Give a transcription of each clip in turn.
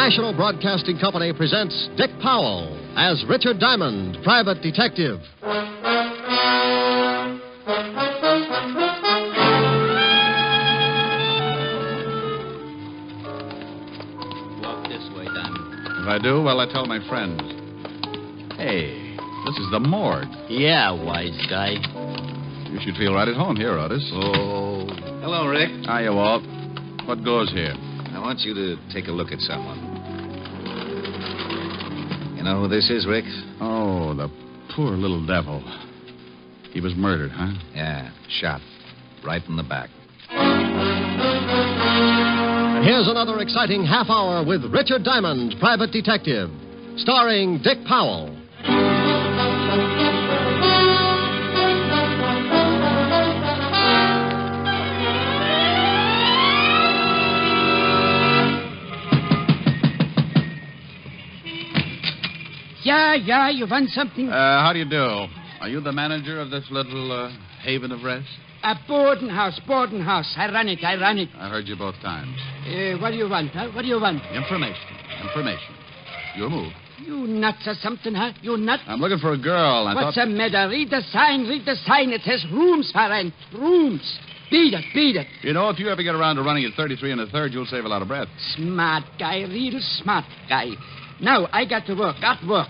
National Broadcasting Company presents Dick Powell as Richard Diamond, private detective. Walk this way, Diamond. If I do, well, I tell my friends. Hey, this is the morgue. Yeah, wise guy. You should feel right at home here, Otis. Oh. Hello, Rick. Hiya, Walt. What goes here? I want you to take a look at someone. You know who this is, Rick? Oh, the poor little devil. He was murdered, huh? Yeah, shot. Right in the back. Here's another exciting half hour with Richard Diamond, private detective, starring Dick Powell. Yeah, you want something? How do you do? Are you the manager of this little haven of rest? A boarding house. I run it. I heard you both times. What do you want, huh? What do you want? Information. Your move. You nuts or something, huh? You nuts? I'm looking for a girl. What's the matter? Read the sign. It says rooms for rent. Rooms. Beat it. You know, if you ever get around to running at 33 1/3, you'll save a lot of breath. Smart guy, real smart guy. Now, I got to work.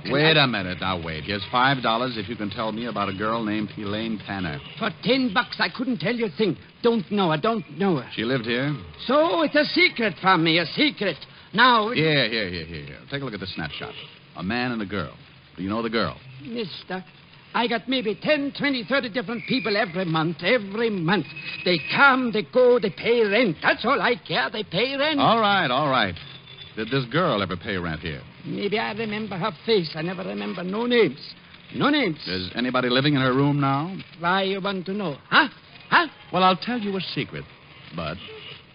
Wait a minute. Now, wait. Here's $5 if you can tell me about a girl named Elaine Tanner. For $10, I couldn't tell you a thing. Don't know her. She lived here? So it's a secret from me, a secret. Now... Here. Take a look at the snapshot. A man and a girl. Do you know the girl? Mister, I got maybe 10, 20, 30 different people every month. They come, they go, they pay rent. That's all I care. They pay rent. All right. Did this girl ever pay rent here? Maybe I remember her face. I never remember no names. Is anybody living in her room now? Why you want to know? Huh? Well, I'll tell you a secret, Bud.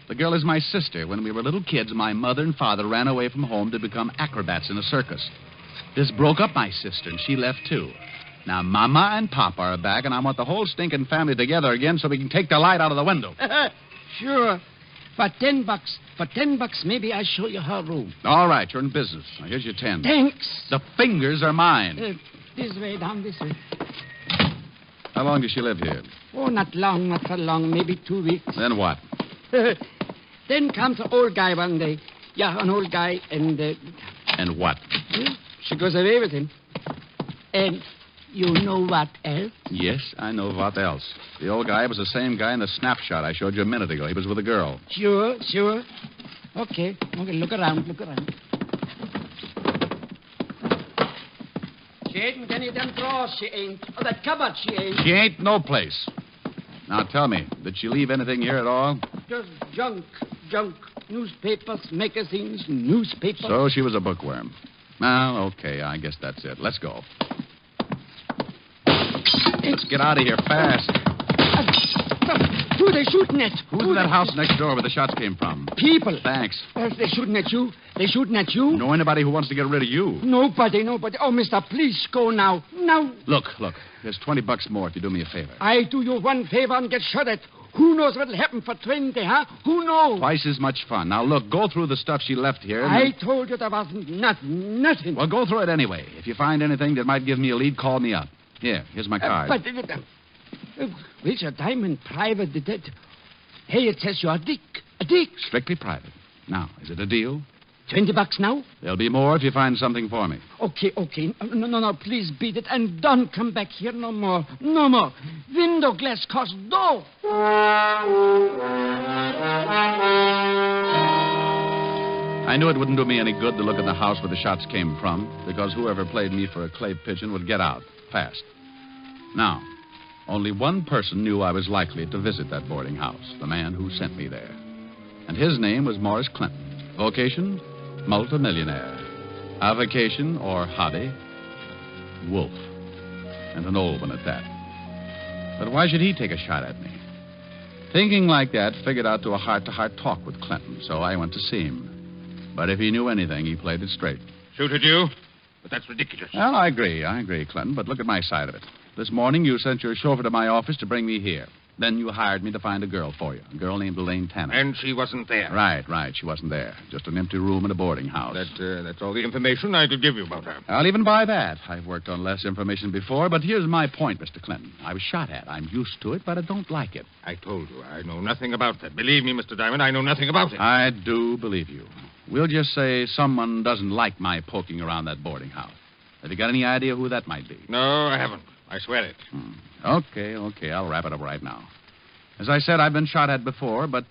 The girl is my sister. When we were little kids, my mother and father ran away from home to become acrobats in a circus. This broke up my sister, and she left, too. Now, Mama and Papa are back, and I want the whole stinking family together again so we can take the light out of the window. Sure. For $10, maybe I'll show you her room. All right, you're in business. Now, here's your 10. Thanks. The fingers are mine. This way, down this way. How long does she live here? Oh, not for long, maybe 2 weeks. Then what? Then comes an old guy one day. Yeah, an old guy, and... And what? She goes away with him. And you know what else? Yes, I know what else. The old guy was the same guy in the snapshot I showed you a minute ago. He was with a girl. Sure. Okay, look around. She ain't any of them drawers, she ain't. Or that cupboard, she ain't. She ain't no place. Now, tell me, did she leave anything here at all? Just junk. Newspapers, magazines, newspapers. So she was a bookworm. Well, okay, I guess that's it. Let's go. Let's get out of here fast. Who are they shooting at? Who's in that house next door where the shots came from? People. Thanks. They're shooting at you. Know anybody who wants to get rid of you? Nobody. Oh, mister, please go now. Now. Look. Here's $20 more if you do me a favor. I do you one favor and get shot at. Who knows what'll happen for 20, huh? Who knows? Twice as much fun. Now, look, go through the stuff she left here. I told you there wasn't nothing. Well, go through it anyway. If you find anything that might give me a lead, call me up. Here's my card. Richard Diamond, private detective. Hey, it says you're a Dick. Strictly private. Now, is it a deal? $20 now? There'll be more if you find something for me. Okay. No, please beat it. And don't come back here no more. Window glass costs dough. I knew it wouldn't do me any good to look at the house where the shots came from, because whoever played me for a clay pigeon would get out fast. Now, only one person knew I was likely to visit that boarding house, the man who sent me there. And his name was Morris Clinton. Vocation? Multimillionaire. Avocation, or hobby? Wolf. And an old one at that. But why should he take a shot at me? Thinking like that, figured out to a heart-to-heart talk with Clinton, so I went to see him. But if he knew anything, he played it straight. Shoot at you? But that's ridiculous. Well, I agree, Clinton, but look at my side of it. This morning, you sent your chauffeur to my office to bring me here. Then you hired me to find a girl for you. A girl named Elaine Tanner. And she wasn't there. Right. She wasn't there. Just an empty room in a boarding house. That's all the information I could give you about her. I'll even buy that. I've worked on less information before, but here's my point, Mr. Clinton. I was shot at. I'm used to it, but I don't like it. I told you, I know nothing about that. Believe me, Mr. Diamond, I know nothing about it. I do believe you. We'll just say someone doesn't like my poking around that boarding house. Have you got any idea who that might be? No, I haven't. I swear it. Okay. I'll wrap it up right now. As I said, I've been shot at before, but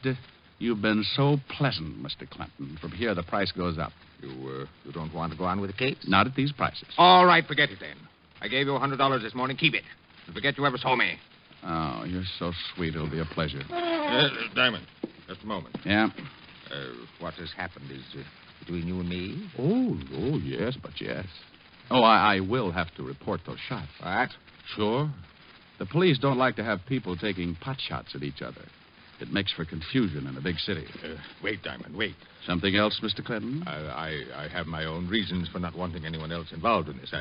you've been so pleasant, Mr. Clinton. From here, the price goes up. You don't want to go on with the case? Not at these prices. All right, forget it then. I gave you $100 this morning. Keep it. And forget you ever saw me. Oh, you're so sweet. It'll be a pleasure. Diamond, just a moment. Yeah? What has happened is between you and me. Oh, yes, but yes. Oh, I will have to report those shots. What? Sure. The police don't like to have people taking pot shots at each other. It makes for confusion in a big city. Wait, Diamond, wait. Something else, Mr. Clinton? I have my own reasons for not wanting anyone else involved in this.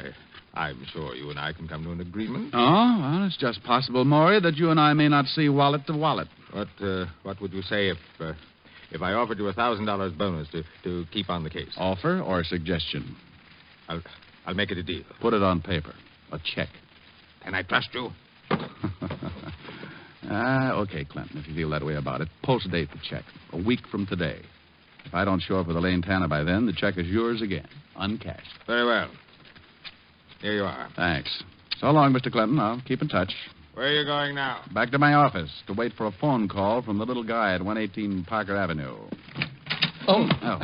I'm sure you and I can come to an agreement. Oh, well, it's just possible, Maury, that you and I may not see wallet to wallet. What would you say if I offered you $1,000 bonus to keep on the case? Offer or suggestion? I'll make it a deal. Put it on paper. A check. Can I trust you? Okay, Clinton, if you feel that way about it. Post date the check. A week from today. If I don't show up with Elaine Tanner by then, the check is yours again. Uncashed. Very well. Here you are. Thanks. So long, Mr. Clinton. I'll keep in touch. Where are you going now? Back to my office to wait for a phone call from the little guy at 118 Parker Avenue. Oh. Well,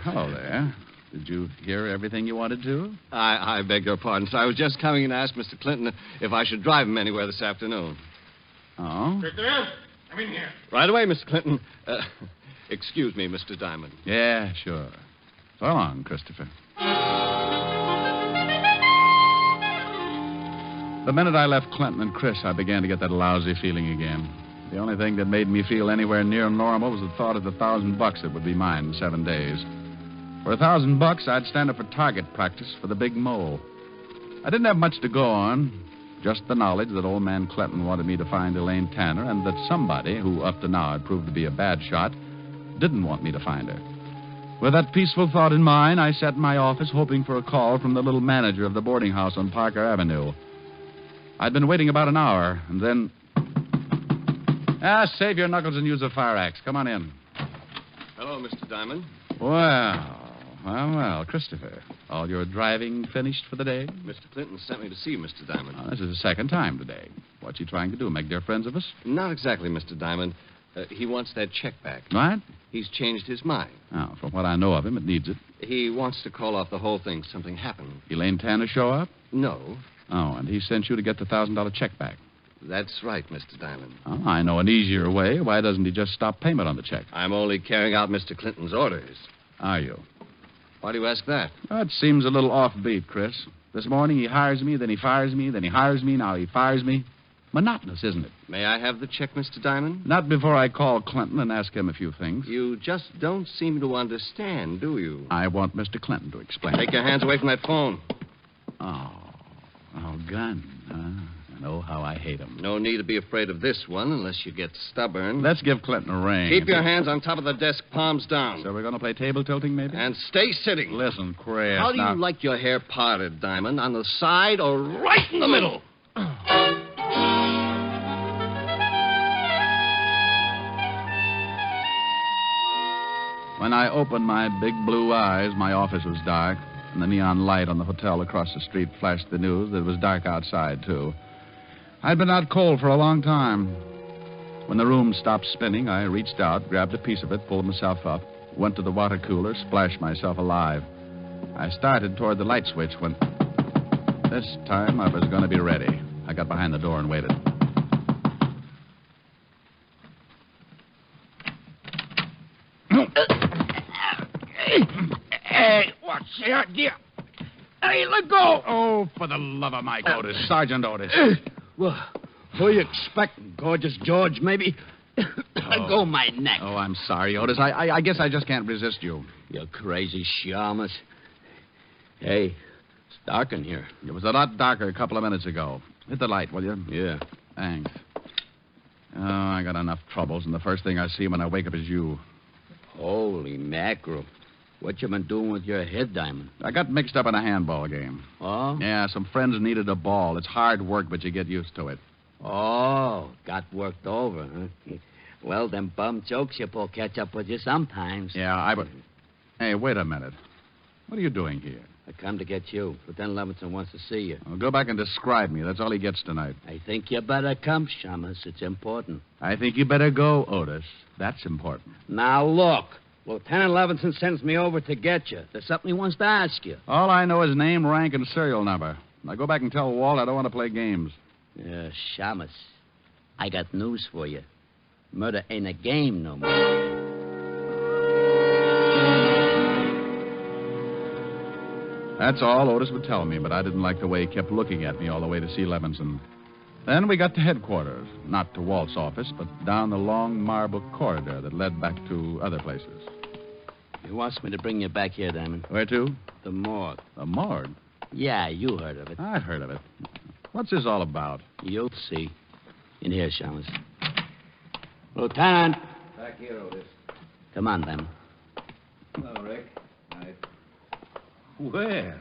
hello there. Did you hear everything you wanted to? I beg your pardon, sir. I was just coming in to ask Mr. Clinton if I should drive him anywhere this afternoon. Oh? Christopher, come in here. Right away, Mr. Clinton. Excuse me, Mr. Diamond. Yeah, sure. So long, Christopher. The minute I left Clinton and Chris, I began to get that lousy feeling again. The only thing that made me feel anywhere near normal was the thought of the $1,000 that would be mine in 7 days. For $1,000, I'd stand up for target practice for the big mole. I didn't have much to go on, just the knowledge that old man Clinton wanted me to find Elaine Tanner and that somebody, who up to now had proved to be a bad shot, didn't want me to find her. With that peaceful thought in mind, I sat in my office hoping for a call from the little manager of the boarding house on Parker Avenue. I'd been waiting about an hour, and then... save your knuckles and use a fire axe. Come on in. Hello, Mr. Diamond. Well, Christopher. All your driving finished for the day? Mr. Clinton sent me to see you, Mr. Diamond. This is the second time today. What's he trying to do, make dear friends of us? Not exactly, Mr. Diamond. He wants that check back. What? He's changed his mind. Oh, from what I know of him, it needs it. He wants to call off the whole thing. Something happened. Elaine Tanner show up? No. Oh, and he sent you to get the $1,000 check back. That's right, Mr. Diamond. Oh, I know an easier way. Why doesn't he just stop payment on the check? I'm only carrying out Mr. Clinton's orders. Are you? Why do you ask that? It seems a little offbeat, Chris. This morning he hires me, then he fires me, then he hires me, now he fires me. Monotonous, isn't it? May I have the check, Mr. Diamond? Not before I call Clinton and ask him a few things. You just don't seem to understand, do you? I want Mr. Clinton to explain. Take your hands away from that phone. Oh, gun, huh? Oh, how I hate him. No need to be afraid of this one unless you get stubborn. Let's give Clinton a ring. Keep your hands on top of the desk, palms down. So we're going to play table tilting, maybe? And stay sitting. Listen, Chris. How do you like your hair parted, Diamond? On the side or right in the middle? When I opened my big blue eyes, my office was dark, and the neon light on the hotel across the street flashed the news that it was dark outside, too. I'd been out cold for a long time. When the room stopped spinning, I reached out, grabbed a piece of it, pulled myself up, went to the water cooler, splashed myself alive. I started toward the light switch when... This time I was going to be ready. I got behind the door and waited. Hey, what's the idea? Hey, let go! Oh, for the love of Mike Otis. Sergeant Otis. Well, who you expect? Gorgeous George, maybe? Let go my neck. Oh, I'm sorry, Otis. I guess I just can't resist you. You crazy shamus. Hey, it's dark in here. It was a lot darker a couple of minutes ago. Hit the light, will you? Yeah. Thanks. Oh, I got enough troubles, and the first thing I see when I wake up is you. Holy mackerel. What you been doing with your head, Diamond? I got mixed up in a handball game. Oh? Yeah, some friends needed a ball. It's hard work, but you get used to it. Oh, got worked over, huh? Well, them bum jokes you pull catch up with you sometimes. Yeah, Hey, wait a minute. What are you doing here? I come to get you. Lieutenant Levinson wants to see you. Well, go back and describe me. That's all he gets tonight. I think you better come, Shamus. It's important. I think you better go, Otis. That's important. Now, look. Lieutenant Levinson sends me over to get you. There's something he wants to ask you. All I know is name, rank, and serial number. Now go back and tell Walt I don't want to play games. Shamus, I got news for you. Murder ain't a game no more. That's all Otis would tell me, but I didn't like the way he kept looking at me all the way to see Levinson. Then we got to headquarters, not to Walt's office, but down the long marble corridor that led back to other places. He wants me to bring you back here, Diamond. Where to? The morgue. The morgue? Yeah, you heard of it. I've heard of it. What's this all about? You'll see. In here, Shamus. Lieutenant. Back here, Otis. Come on, Diamond. Hello, Rick. Well,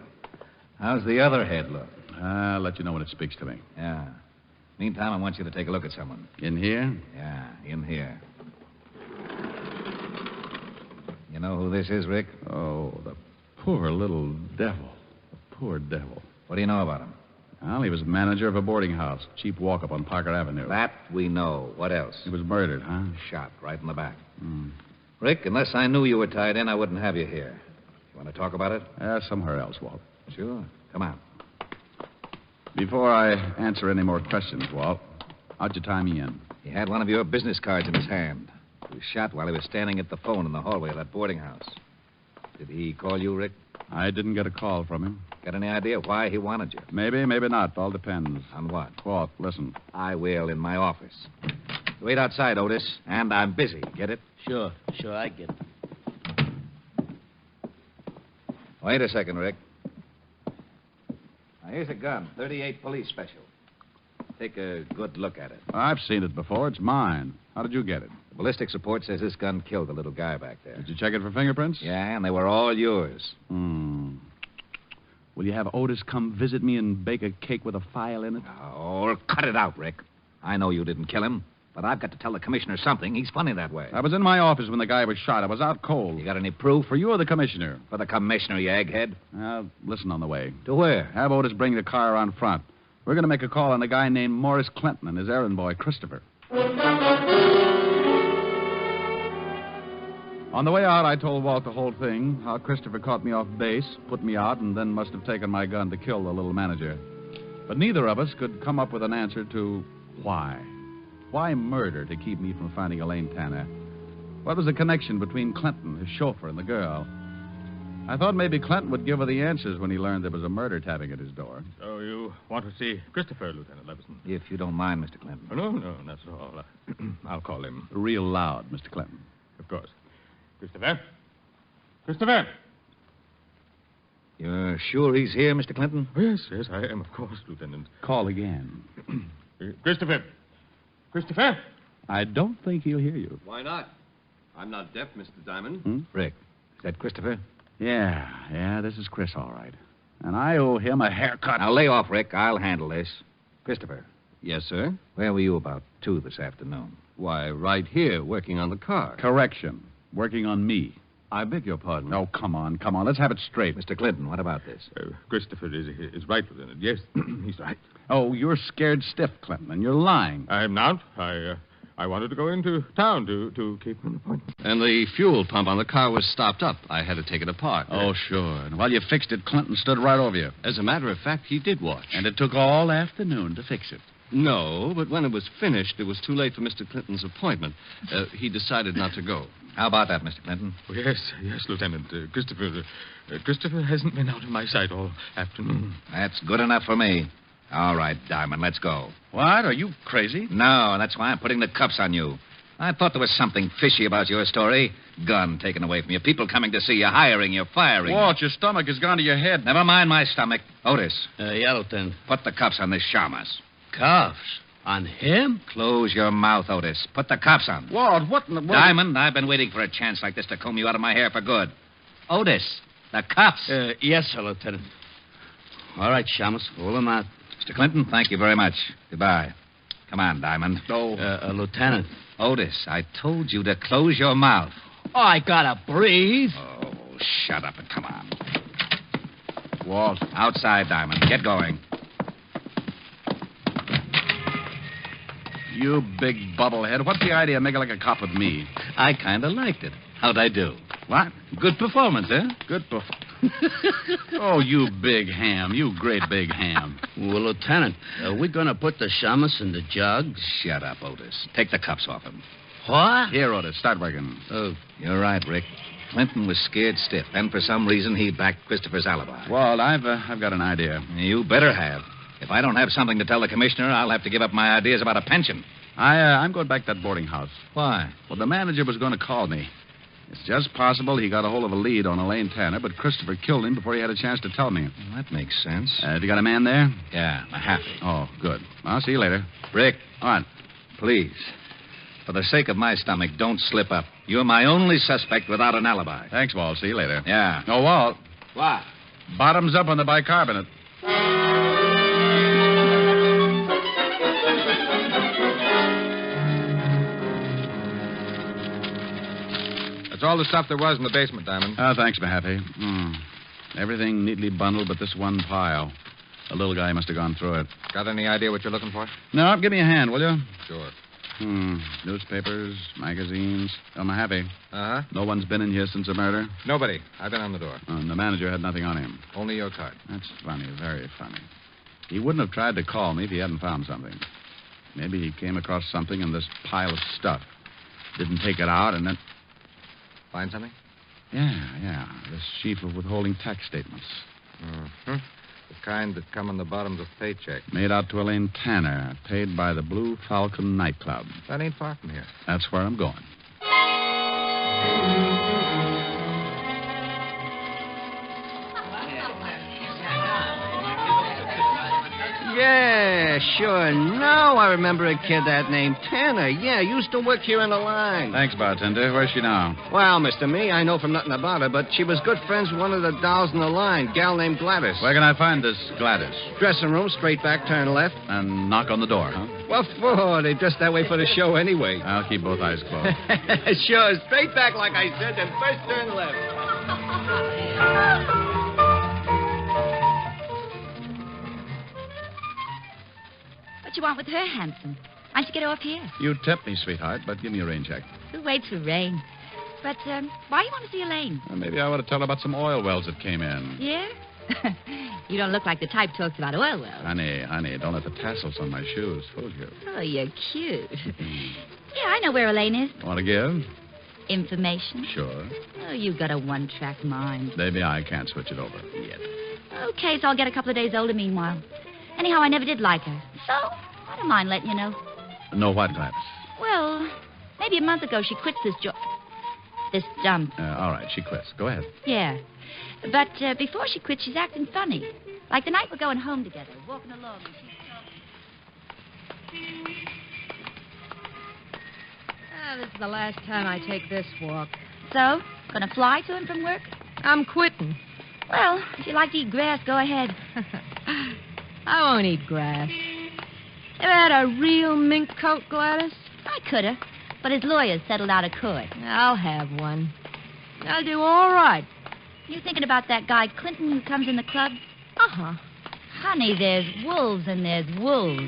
how's the other head look? I'll let you know when it speaks to me. Yeah. Meantime, I want you to take a look at someone. In here? Yeah, in here. You know who this is, Rick? Oh, the poor little devil. The poor devil. What do you know about him? Well, he was manager of a boarding house, cheap walk-up on Parker Avenue. That we know. What else? He was murdered, huh? Shot right in the back. Hmm. Rick, unless I knew you were tied in, I wouldn't have you here. You want to talk about it? Somewhere else, Walt. Sure. Come on. Before I answer any more questions, Walt, how'd you tie me in? He had one of your business cards in his hand. He was shot while he was standing at the phone in the hallway of that boarding house. Did he call you, Rick? I didn't get a call from him. Got any idea why he wanted you? Maybe, maybe not. All depends. On what? Walt, listen. I will in my office. Wait outside, Otis, and I'm busy. Get it? Sure, I get it. Wait a second, Rick. Now, here's a gun, 38 police special. Take a good look at it. I've seen it before. It's mine. How did you get it? The ballistics report says this gun killed the little guy back there. Did you check it for fingerprints? Yeah, and they were all yours. Will you have Otis come visit me and bake a cake with a file in it? Oh, cut it out, Rick. I know you didn't kill him, but I've got to tell the commissioner something. He's funny that way. I was in my office when the guy was shot. I was out cold. You got any proof? For you or the commissioner? For the commissioner, you egghead. Listen on the way. To where? Have Otis bring the car around front. We're going to make a call on a guy named Morris Clinton and his errand boy, Christopher. On the way out, I told Walt the whole thing, how Christopher caught me off base, put me out, and then must have taken my gun to kill the little manager. But neither of us could come up with an answer to why. Why murder to keep me from finding Elaine Tanner? What was the connection between Clinton, his chauffeur, and the girl? I thought maybe Clinton would give her the answers when he learned there was a murder tapping at his door. So you want to see Christopher, Lieutenant Levinson? If you don't mind, Mr. Clinton. Oh, no, not at all. I'll call him. Real loud, Mr. Clinton. Of course. Christopher? Christopher! You're sure he's here, Mr. Clinton? Oh, yes, I am, of course, Lieutenant. Call again. Christopher! Christopher! I don't think he'll hear you. Why not? I'm not deaf, Mr. Diamond. Rick, is that Christopher? Yeah, this is Chris, all right. And I owe him a haircut. Now, lay off, Rick. I'll handle this. Christopher, Yes, sir. where were you about 2 this afternoon? Why, right here, working on the car. Correction. Working on me. I beg your pardon. Oh, come on. Let's have it straight. Mr. Clinton, what about this? Christopher is right, Lieutenant. Yes, he's right. Oh, you're scared stiff, Clinton, and you're lying. I'm not. I wanted to go into town to keep an appointment. And the fuel pump on the car was stopped up. I had to take it apart. Oh, sure. And while you fixed it, Clinton stood right over you. As a matter of fact, he did watch. And it took all afternoon to fix it. No, but when it was finished, it was too late for Mr. Clinton's appointment. He decided not to go. How about that, Mr. Clinton? Oh, yes, Lieutenant. Christopher hasn't been out of my sight all afternoon. That's good enough for me. All right, Diamond, let's go. What? Are you crazy? No, that's why I'm putting the cuffs on you. I thought there was something fishy about your story. Gun taken away from you. People coming to see you, hiring you, firing. Walt, your stomach has gone to your head. Never mind my stomach. Otis, Yeah, Lieutenant. put the cuffs on this Shamus. Cuffs? On him? Close your mouth, Otis. Put the cuffs on. Walt, what in the world? Diamond, I've been waiting for a chance like this to comb you out of my hair for good. Otis, the cuffs. Yes, sir, Lieutenant. All right, Shamus, roll him out. Mr. Clinton, thank you very much. Goodbye. Come on, Diamond. Lieutenant. Otis, I told you to close your mouth. Oh, I gotta breathe. Oh, shut up and come on. Walt. Outside, Diamond. Get going. You big bubblehead. What's the idea of making like a cop with me? I kind of liked it. How'd I do? What? Good performance, eh? Good Oh, you big ham. You great big ham. Well, Lieutenant, are we going to put the shamus in the jug? Shut up, Otis. Take the cuffs off him. What? Here, Otis. Start working. Oh, You're right, Rick. Clinton was scared stiff, and for some reason he backed Christopher's alibi. Walt, I've got an idea. You better have. If I don't have something to tell the commissioner, I'll have to give up my ideas about a pension. I'm going back to that boarding house. Why? Well, the manager was going to call me. It's just possible he got a hold of a lead on Elaine Tanner, but Christopher killed him before he had a chance to tell me. Well, that makes sense. Have you got a man there? Yeah, a half. Oh, good. I'll see you later. Rick, All right. please. For the sake of my stomach, don't slip up. You're my only suspect without an alibi. Thanks, Walt. See you later. Yeah. Oh, Walt. What? Bottoms up on the bicarbonate. That's all the stuff there was in the basement, Diamond. Thanks, Mahaffey. Everything neatly bundled but this one pile. The little guy must have gone through it. Got any idea what you're looking for? No, give me a hand, will you? Sure. Newspapers, magazines. Mahaffey. Uh-huh. No one's been in here since the murder? Nobody. I've been on the door. And the manager had nothing on him. Only your card. That's funny, very funny. He wouldn't have tried to call me if he hadn't found something. Maybe he came across something in this pile of stuff. Didn't take it out and then... Find something? Yeah. This sheaf of withholding tax statements. Mm-hmm. The kind that come on the bottoms of paychecks. Made out to Elaine Tanner, paid by the Blue Falcon nightclub. That ain't far from here. That's where I'm going. Yeah, sure. Now I remember a kid that named Tanner. Yeah, used to work here in the line. Thanks, bartender. Where's she now? Well, Mr. Me, I know from nothing about her, but she was good friends with one of the dolls in the line, gal named Gladys. Where can I find this Gladys? Dressing room, straight back, turn left. And knock on the door, huh? What for? They dressed that way for the show anyway. I'll keep both eyes closed. Sure, straight back like I said, then first turn left. What you want with her, handsome? Why don't you get off here? You tip me, sweetheart, but give me a rain check. Who waits for rain? But, why you want to see Elaine? Well, maybe I ought to tell her about some oil wells that came in. Yeah? You don't look like the type talks about oil wells. Honey, don't let the tassels on my shoes fool you. Oh, you're cute. Yeah, I know where Elaine is. Want to give? Information? Sure. Oh, you've got a one-track mind. Maybe I can't switch it over yet. Okay, so I'll get a couple of days older meanwhile. Anyhow, I never did like her. So, I don't mind letting you know. No what, Gladys? Well, maybe a month ago she quit this job. This dump. All right, she quits. Go ahead. Yeah. But before she quit, she's acting funny. Like the night we're going home together, walking along, and she's talking. This is the last time I take this walk. So, gonna fly to him from work? I'm quitting. Well, if you like to eat grass, go ahead. I won't eat grass. Ever had a real mink coat, Gladys? I coulda, but his lawyers settled out of court. I'll have one. I'll do all right. You thinking about that guy Clinton who comes in the club? Uh-huh. Honey, there's wolves and there's wolves.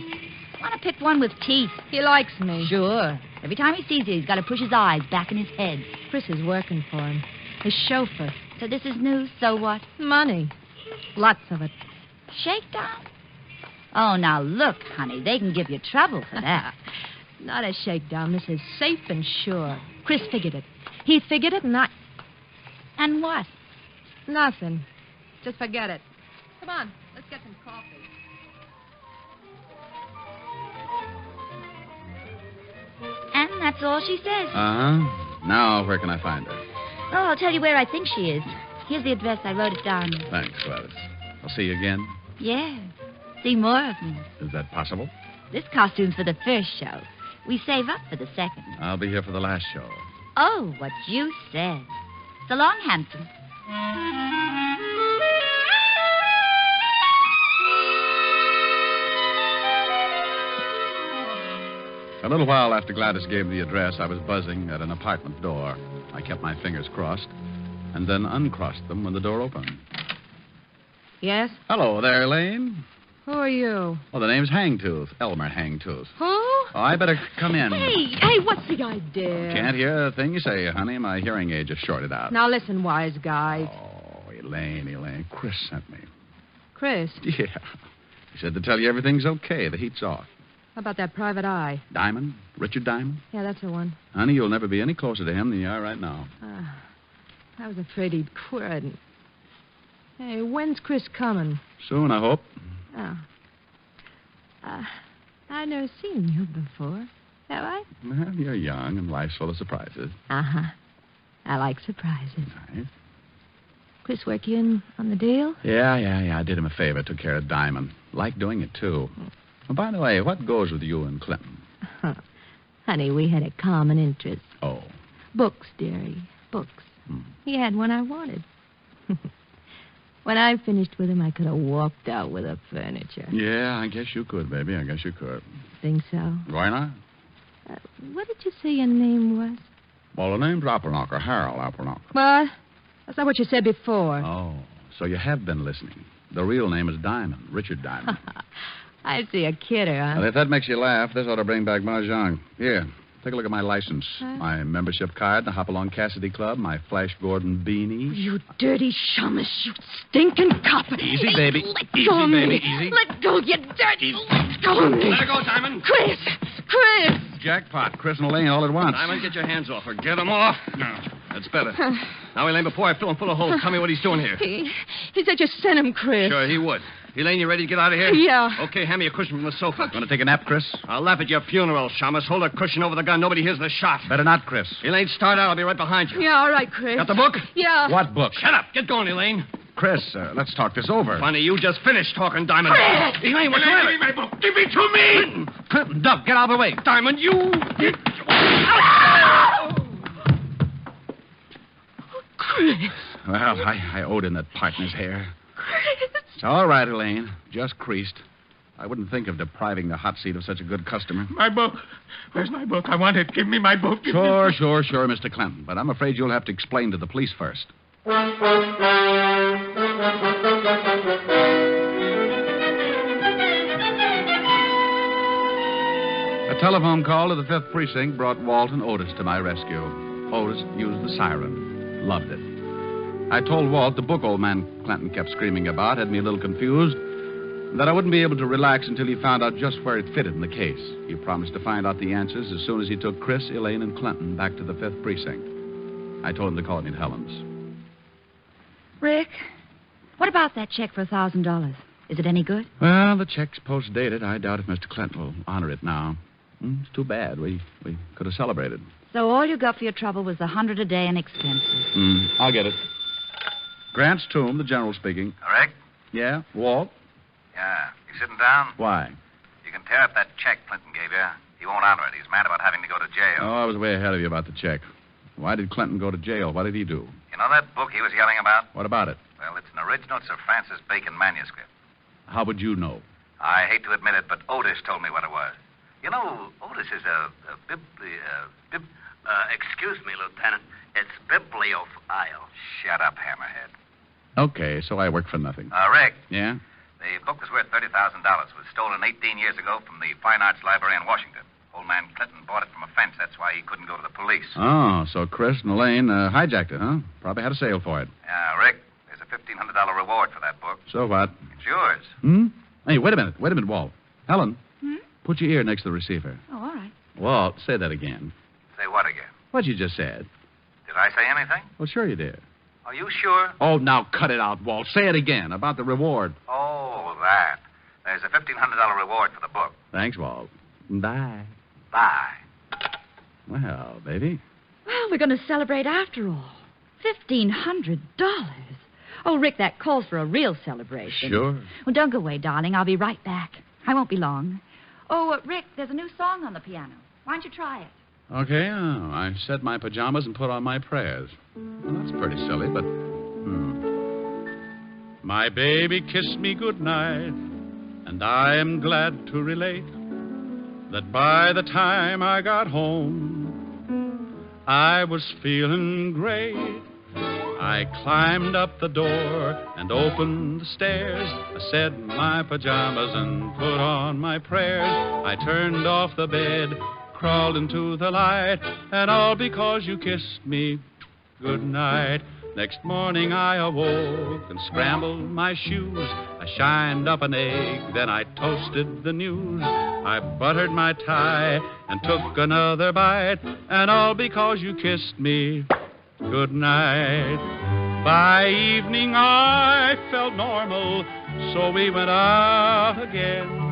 Want to pick one with teeth. He likes me. Sure. Every time he sees you, he's got to push his eyes back in his head. Chris is working for him. His chauffeur. So this is news, so what? Money. Lots of it. Shakedown? Oh, now look, honey, they can give you trouble for that. Not a shakedown. This is safe and sure. Chris figured it. He figured it, and I... And what? Nothing. Just forget it. Come on, let's get some coffee. And that's all she says. Uh-huh. Now, where can I find her? Oh, I'll tell you where I think she is. Here's the address. I wrote it down. Thanks, Gladys. I'll see you again. Yeah. See more of me. Is that possible? This costume's for the first show. We save up for the second. I'll be here for the last show. Oh, what you said. So long, handsome. A little while after Gladys gave the address, I was buzzing at an apartment door. I kept my fingers crossed and then uncrossed them when the door opened. Yes? Hello there, Elaine. Who are you? Well, the name's Hangtooth. Elmer Hangtooth. Who? Oh, I better come in. Hey, what's the idea? Can't hear a thing you say, honey. My hearing aid just shorted out. Now listen, wise guy. Oh, Elaine. Chris sent me. Chris, Yeah. He said to tell you everything's okay. The heat's off. how about that private eye? Diamond? Richard Diamond? Yeah, that's the one. Honey, you'll never be any closer to him than you are right now. I was afraid he'd quit. Hey, when's Chris coming? Soon, I hope. Oh. I've never seen you before. Have I? Well, you're young and life's full of surprises. Uh-huh. I like surprises. Nice. Chris work you in on the deal? Yeah. I did him a favor. Took care of Diamond. Like doing it, too. Oh, by the way, what goes with you and Clinton? Honey, we had a common interest. Oh. Books, dearie. Books. He had one I wanted. When I finished with him, I could have walked out with the furniture. Yeah, I guess you could, baby. I guess you could. Think so? Why not? What did you say your name was? Well, the name's Appelknocker, Harold Appelknocker. What? That's not what you said before. Oh, so you have been listening. The real name is Diamond, Richard Diamond. I see a kidder, huh? Well, if that makes you laugh, this ought to bring back mahjong. Here, take a look at my license. My membership card, the Hopalong Cassidy Club, my Flash Gordon beanie. You dirty shamus, you stinking cop. Easy, baby. Let Easy, go of me. baby, easy. Let go, you dirty. Let go of me. Let her go, Diamond. Chris! Jackpot, Chris and Elaine all at once. Diamond, get your hands off her. Get them off. No, that's better. Now, Elaine, before I fill him full of holes, tell me what he's doing here. He said you sent him, Chris. Sure, he would. Elaine, you ready to get out of here? Yeah. Okay, hand me a cushion from the sofa. Want to take a nap, Chris? I'll laugh at your funeral, Shamus. Hold a cushion over the gun. Nobody hears the shot. Better not, Chris. Elaine, start out. I'll be right behind you. Yeah, all right, Chris. Got the book? Yeah. What book? Shut up. Get going, Elaine. Chris, let's talk this over. Funny, you just finished talking, Diamond. Chris! Elaine, what's the matter? Give me my book. Give it to me. Clinton, Duck, get out of the way. Diamond, you... Chris. Well, I owed him that partner's hair. Chris. It's all right, Elaine. Just creased. I wouldn't think of depriving the hot seat of such a good customer. My book. Where's my book? I want it. Give me my book. Sure, Mr. Clinton. But I'm afraid you'll have to explain to the police first. A telephone call to the 5th Precinct brought Walt and Otis to my rescue. Otis used the siren. Loved it. I told Walt the book old man Clinton kept screaming about had me a little confused, and that I wouldn't be able to relax until he found out just where it fitted in the case. He promised to find out the answers as soon as he took Chris, Elaine, and Clinton back to the 5th Precinct. I told him to call me at Helen's. Rick, what about that check for $1,000? Is it any good? Well, the check's post-dated. I doubt if Mr. Clinton will honor it now. It's too bad. We could have celebrated. So all you got for your trouble was $100 a day in expenses. I'll get it. Grant's Tomb, the general speaking. Rick? Yeah? Walt? Yeah. You sitting down? Why? You can tear up that check Clinton gave you. He won't honor it. He's mad about having to go to jail. Oh, I was way ahead of you about the check. Why did Clinton go to jail? What did he do? You know that book he was yelling about? What about it? Well, it's an original Sir Francis Bacon manuscript. How would you know? I hate to admit it, but Otis told me what it was. You know, Otis is excuse me, Lieutenant. It's bibliophile. Shut up, hammerhead. Okay, so I work for nothing. Rick. Yeah? The book was worth $30,000. It was stolen 18 years ago from the Fine Arts Library in Washington. Old man Clinton bought it from a fence. That's why he couldn't go to the police. Oh, so Chris and Elaine hijacked it, huh? Probably had a sale for it. Yeah, Rick, there's a $1,500 reward for that book. So what? It's yours. Hey, wait a minute, Walt. Helen, put your ear next to the receiver. Oh, all right. Walt, say that again. Say what again? What you just said. Did I say anything? Well, sure you did. Are you sure? Oh, now cut it out, Walt. Say it again about the reward. Oh, that. There's a $1,500 reward for the book. Thanks, Walt. Bye. Bye. Well, baby. Well, we're going to celebrate after all. $1,500. Oh, Rick, that calls for a real celebration. Sure. Well, don't go away, darling. I'll be right back. I won't be long. Oh, Rick, there's a new song on the piano. Why don't you try it? Okay, I set my pajamas and put on my prayers. Well, that's pretty silly, but... My baby kissed me goodnight, and I am glad to relate that by the time I got home, I was feeling great. I climbed up the door and opened the stairs. I said my pajamas and put on my prayers. I turned off the bed, crawled into the light, and all because you kissed me goodnight. Next morning I awoke and scrambled my shoes. I shined up an egg, then I toasted the news. I buttered my tie and took another bite, and all because you kissed me goodnight. By evening I felt normal, so we went out again.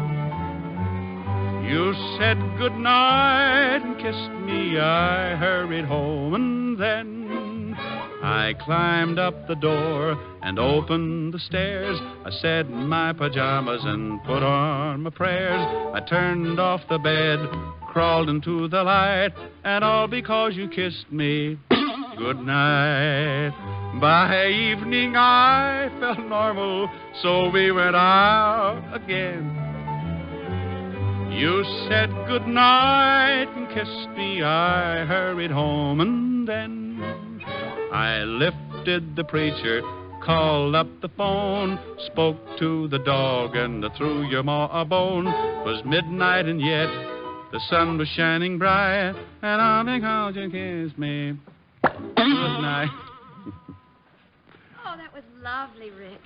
You said goodnight and kissed me. I hurried home, and then I climbed up the door and opened the stairs. I said my pajamas and put on my prayers. I turned off the bed, crawled into the light, and all because you kissed me goodnight. By evening I felt normal, so we went out again. You said goodnight and kissed me. I hurried home, and then I lifted the preacher, called up the phone, spoke to the dog, and threw your ma a bone. 'Twas midnight, and yet the sun was shining bright, and all because you kissed me good night. Oh, that was lovely, Rick.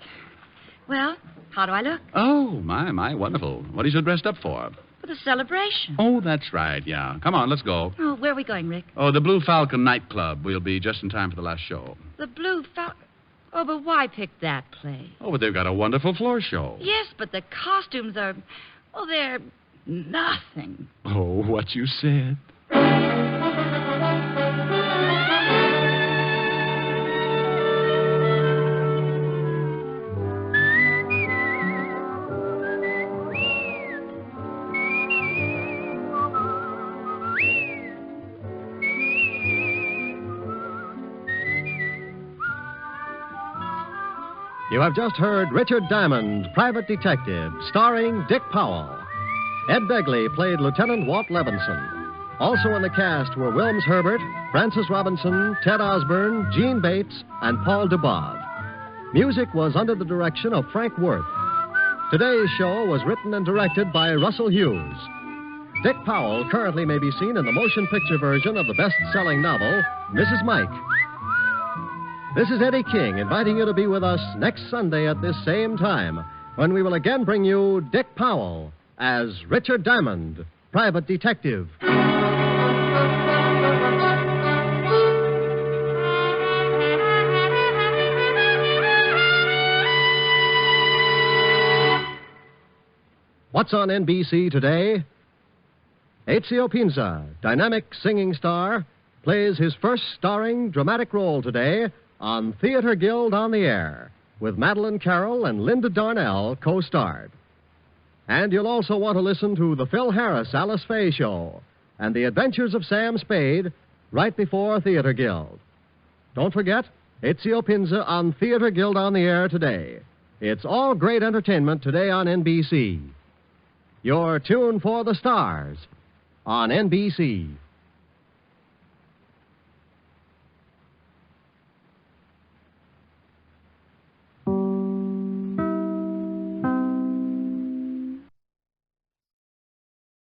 Well, how do I look? Oh, my, wonderful. What are you so dressed up for? For the celebration. Oh, that's right, yeah. Come on, let's go. Oh, where are we going, Rick? Oh, the Blue Falcon nightclub. We'll be just in time for the last show. The Blue Falcon. Oh, but why pick that place? Oh, but they've got a wonderful floor show. Yes, but the costumes are... well, they're nothing. Oh, what you said. You have just heard Richard Diamond, Private Detective, starring Dick Powell. Ed Begley played Lieutenant Walt Levinson. Also in the cast were Wilms Herbert, Francis Robinson, Ted Osborne, Gene Bates, and Paul Dubov. Music was under the direction of Frank Worth. Today's show was written and directed by Russell Hughes. Dick Powell currently may be seen in the motion picture version of the best-selling novel, Mrs. Mike. This is Eddie King inviting you to be with us next Sunday at this same time when we will again bring you Dick Powell as Richard Diamond, Private Detective. What's on NBC today? Ezio Pinza, dynamic singing star, plays his first starring dramatic role today on Theater Guild on the Air, with Madeline Carroll and Linda Darnell co-starred. And you'll also want to listen to the Phil Harris Alice Faye Show and the Adventures of Sam Spade right before Theater Guild. Don't forget, Ezio Pinza on Theater Guild on the Air today. It's all great entertainment today on NBC. Your tune for the stars on NBC.